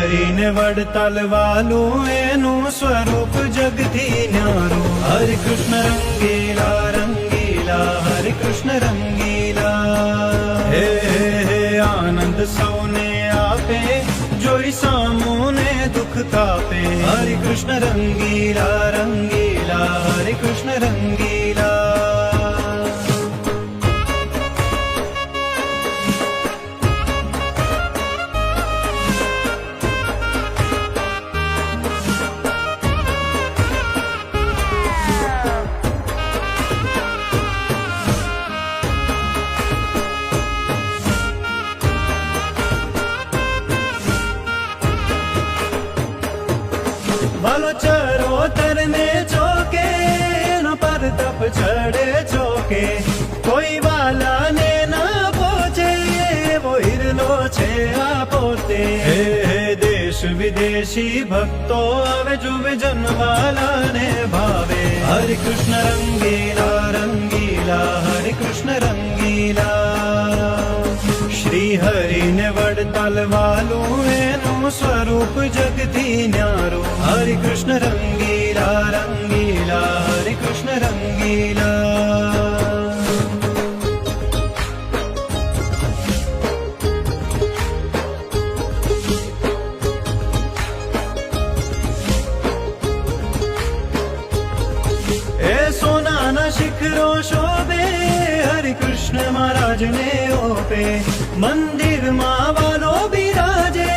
હરિને વડતાલ વાલું એનું સ્વરૂપ જગથી ન્યારું. હરે કૃષ્ણ રંગીલા રંગીલા, હરે કૃષ્ણ રંગીલા. હે હે આનંદ સૌને આપે, જોઈ સામુને દુઃખ કાપે. હરે કૃષ્ણ રંગીલા રંગીલા, હરે કૃષ્ણ રંગીલા. વાલો ચરોતર ને ચોકે, એનો પરતપ ચડે ચોકે. કોઈ વાલાને ના પહોંચે, એવો હિરલો છે આ પોતે. હે હે દેશ વિદેશી ભક્તો આવે, જુવે જનવાલાને ભાવે. હરે કૃષ્ણ રંગીલા રંગીલા, હરે કૃષ્ણ રંગીલા. શ્રી હરિને વડતાલ વાલું એનું સ્વરૂપ જગથી ન્યારું. હરે કૃષ્ણ રંગીલા રંગીલા, હરે કૃષ્ણ રંગીલા. એ સોનાના શિખરો શોભે, હરે કૃષ્ણ મહારાજને ઓપે. મંદિરમાં વાલો બિરાજે,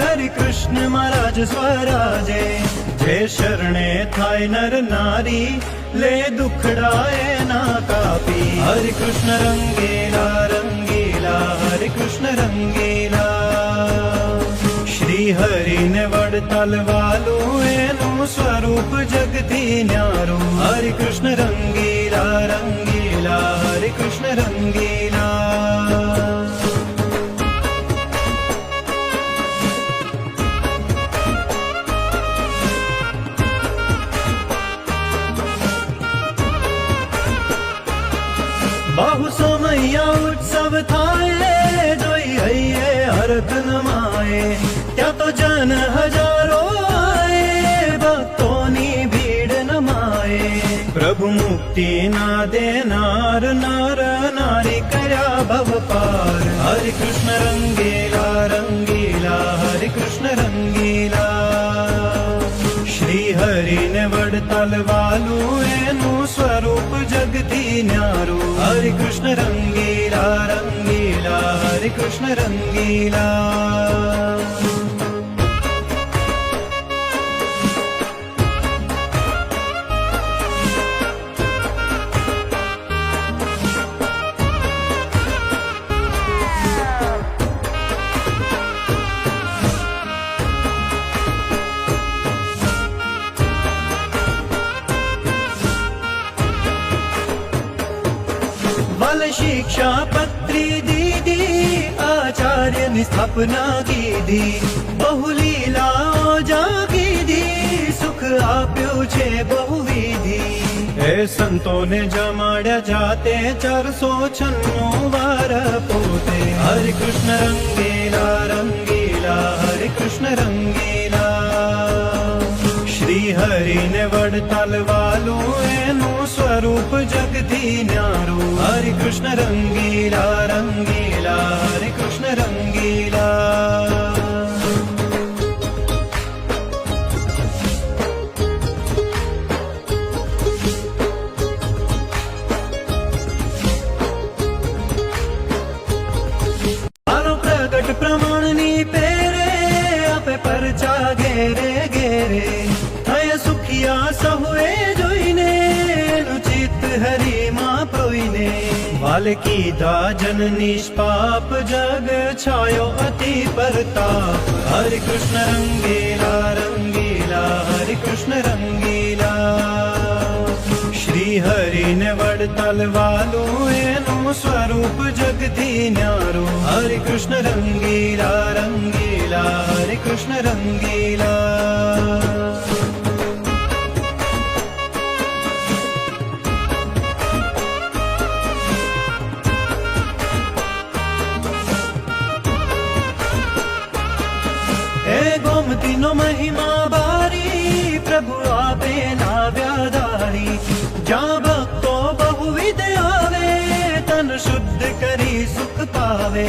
હરે કૃષ્ણ મહારાજ સ્વરાજે. જે શરણે થાય નર નારી, લે દુખડા એના કાપી. હરે કૃષ્ણ રંગીલા રંગીલા, હરે કૃષ્ણ રંગીલા. શ્રી હરિને વડતાલ વાલું એનું સ્વરૂપ જગથી ન્યારું. હરે કૃષ્ણ રંગીલા રંગીલા, હરે કૃષ્ણ રંગીલા. બાહુ સમૈયા ઉત્સવ થાય, જોઈ હૈયે હરખ નમાય. ત્યાં તો જન હજારો આય, ભક્તોની ભીડ નમાય. પ્રભુ મુક્તિ ના દેનાર, નર નારી કર્યા ભવ પાર. હરે કૃષ્ણ રંગીલા રંગીલા, હરે કૃષ્ણ રંગીલા. શ્રી હરિને વડતાલ વાલું એનું સ્વરૂપ જગથી ન્યારું. હરે કૃષ્ણ રંગીલા રંગીલા, હરે કૃષ્ણ રંગીલા. वाल शिक्षा पत्री दीदी, आचार्य ની સ્થાપના કીધી. બહુ લીલાઓ જાગીધી, સુખ આપ્યું છે બહુવિધિ. હે સંતોને જમાડ્યા જાતે, 496 વાર પોતે. હરે કૃષ્ણ રંગીલા રંગીલા, હરે કૃષ્ણ રંગીલા. શ્રી હરિને વડતાલ વાલું એનું સ્વરૂપ જગથી ન્યારું. હરે કૃષ્ણ રંગીલા રંગીલા, હરે કૃષ્ણ રંગીલા. મારો પ્રગટ પ્રમાણની પેરે, આપે પરચા ઘેરે ઘેરે. સુખિયા સહુએ જોઈને, એનું ચિત્ત હરિમાં પ્રોઈને. વાલ કીધા જન નિષ્પાપ, જગ છાયો અતિ પરતાપ. હરે કૃષ્ણ રંગીલા રંગીલા, હરે કૃષ્ણ રંગીલા. શ્રી હરિને વડતાલ વાલું એનું સ્વરૂપ જગથી ન્યારું. હરે કૃષ્ણ રંગીલા રંગીલા, હરે કૃષ્ણ રંગીલા. ગોમતીનો મહિમા બારી, પ્રભુ આપે લાવ્યા દારી. જ્યાં ભક્તો બહુવિધ આવે, તન શુદ્ધ કરી સુખ પાવે.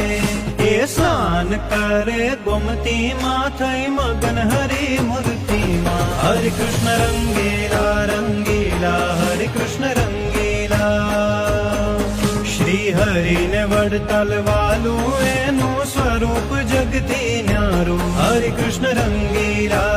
એ સ્નાન કરે ગોમતીમાં, થઈ મગન હરિ મૂર્તિમાં. હરે કૃષ્ણ રંગેલા રંગેલા, હરે કૃષ્ણ રંગેલા. શ્રી હરિને વડતાલ વાલું, એનું સ્વરૂપ જગતી ન્યારું. હરે કૃષ્ણ રંગેલા